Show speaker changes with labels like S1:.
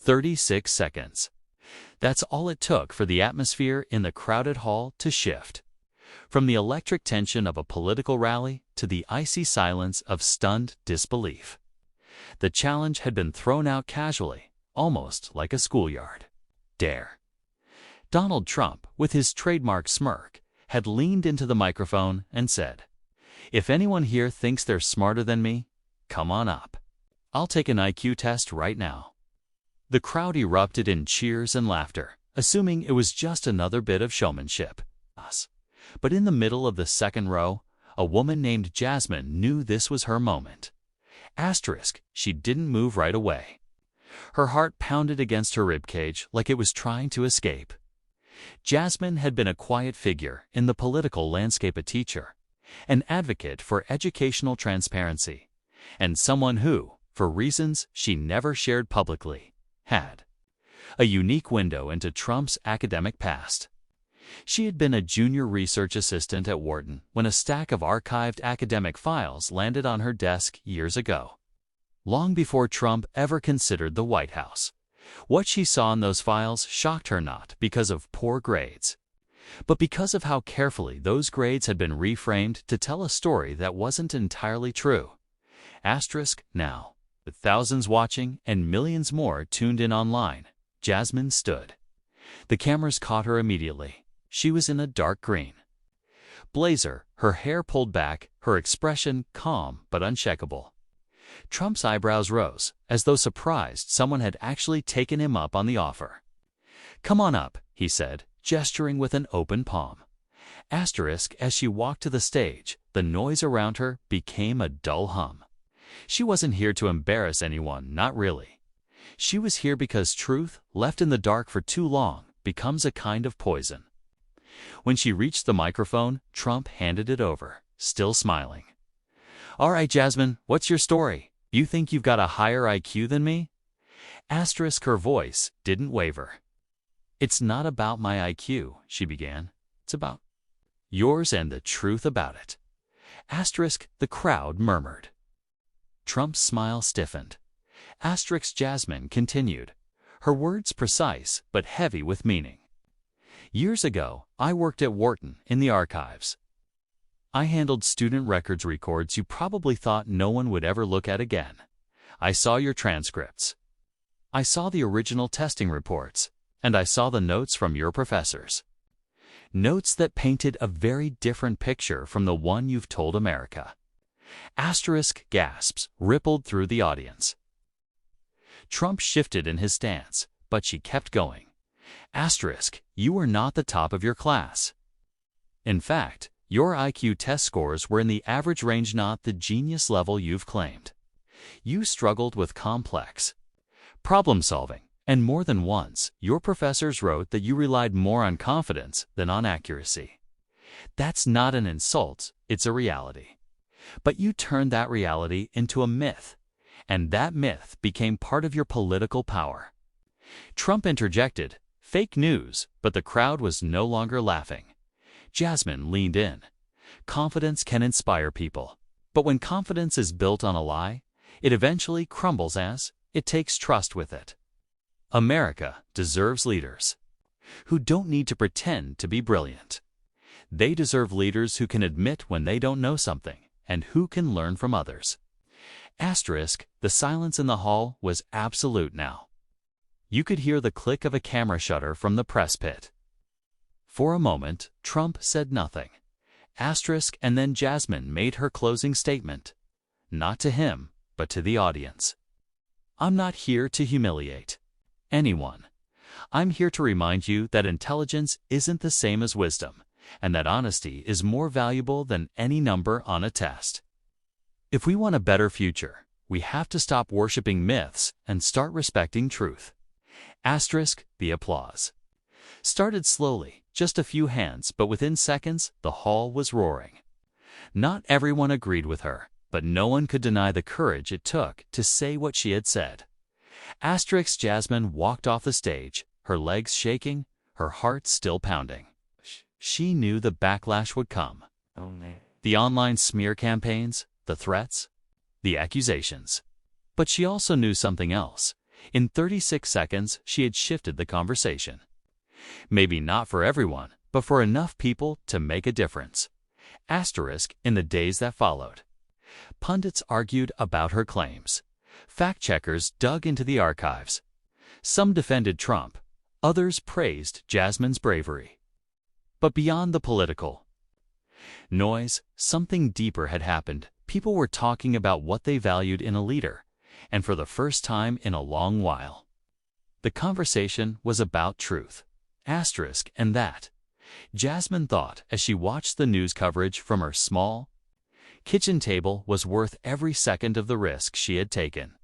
S1: 36 seconds. That's all it took for the atmosphere in the crowded hall to shift. From the electric tension of a political rally to the icy silence of stunned disbelief. The challenge had been thrown out casually, almost like a schoolyard. Dare. Donald Trump, with his trademark smirk, had leaned into the microphone and said, "If anyone here thinks they're smarter than me, come on up. I'll take an IQ test right now." The crowd erupted in cheers and laughter, assuming it was just another bit of showmanship. But in the middle of the second row, a woman named Jasmine knew this was her moment. She didn't move right away. Her heart pounded against her ribcage like it was trying to escape. Jasmine had been a quiet figure in the political landscape, a teacher, an advocate for educational transparency, and someone who, for reasons she never shared publicly, had a unique window into Trump's academic past. She had been a junior research assistant at Wharton when a stack of archived academic files landed on her desk years ago. Long before Trump ever considered the White House, what she saw in those files shocked her not because of poor grades, but because of how carefully those grades had been reframed to tell a story that wasn't entirely true. Now, with thousands watching and millions more tuned in online, Jasmine stood. The cameras caught her immediately. She was in a dark green blazer, her hair pulled back, her expression calm but unshakable. Trump's eyebrows rose, as though surprised someone had actually taken him up on the offer. "Come on up," he said, gesturing with an open palm. As she walked to the stage, the noise around her became a dull hum. She wasn't here to embarrass anyone, not really. She was here because truth, left in the dark for too long, becomes a kind of poison. When she reached the microphone, Trump handed it over, still smiling. "All right, Jasmine, what's your story? You think you've got a higher IQ than me?" Her voice didn't waver. "It's not about my IQ," she began. "It's about yours and the truth about it." The crowd murmured. Trump's smile stiffened. Jasmine continued, her words precise but heavy with meaning. "Years ago, I worked at Wharton in the archives. I handled student records you probably thought no one would ever look at again. I saw your transcripts. I saw the original testing reports, and I saw the notes from your professors. Notes that painted a very different picture from the one you've told America." Gasps rippled through the audience. Trump shifted in his stance, but she kept going. "You were not the top of your class. In fact, your IQ test scores were in the average range, not the genius level you've claimed. You struggled with complex problem solving, and more than once, your professors wrote that you relied more on confidence than on accuracy. That's not an insult, it's a reality. But you turned that reality into a myth, and that myth became part of your political power." Trump interjected, "Fake news," but the crowd was no longer laughing. Jasmine leaned in. "Confidence can inspire people, but when confidence is built on a lie, it eventually crumbles as it takes trust with it. America deserves leaders who don't need to pretend to be brilliant. They deserve leaders who can admit when they don't know something and who can learn from others." The silence in the hall was absolute now. You could hear the click of a camera shutter from the press pit. For a moment, Trump said nothing. And then Jasmine made her closing statement. Not to him, but to the audience. "I'm not here to humiliate anyone. I'm here to remind you that intelligence isn't the same as wisdom, and that honesty is more valuable than any number on a test. If we want a better future, we have to stop worshiping myths and start respecting truth." The applause started slowly, just a few hands, but within seconds, the hall was roaring. Not everyone agreed with her, but no one could deny the courage it took to say what she had said. Jasmine walked off the stage, her legs shaking, her heart still pounding. She knew the backlash would come. The online smear campaigns, the threats, the accusations. But she also knew something else. In 36 seconds, she had shifted the conversation. Maybe not for everyone, but for enough people to make a difference. Asterisk in the days that followed. Pundits argued about her claims. Fact-checkers dug into the archives. Some defended Trump, others praised Jasmine's bravery. But beyond the political noise, something deeper had happened. People were talking about what they valued in a leader, and for the first time in a long while. The conversation was about truth. Asterisk and that. Jasmine thought as she watched the news coverage from her small kitchen table was worth every second of the risk she had taken.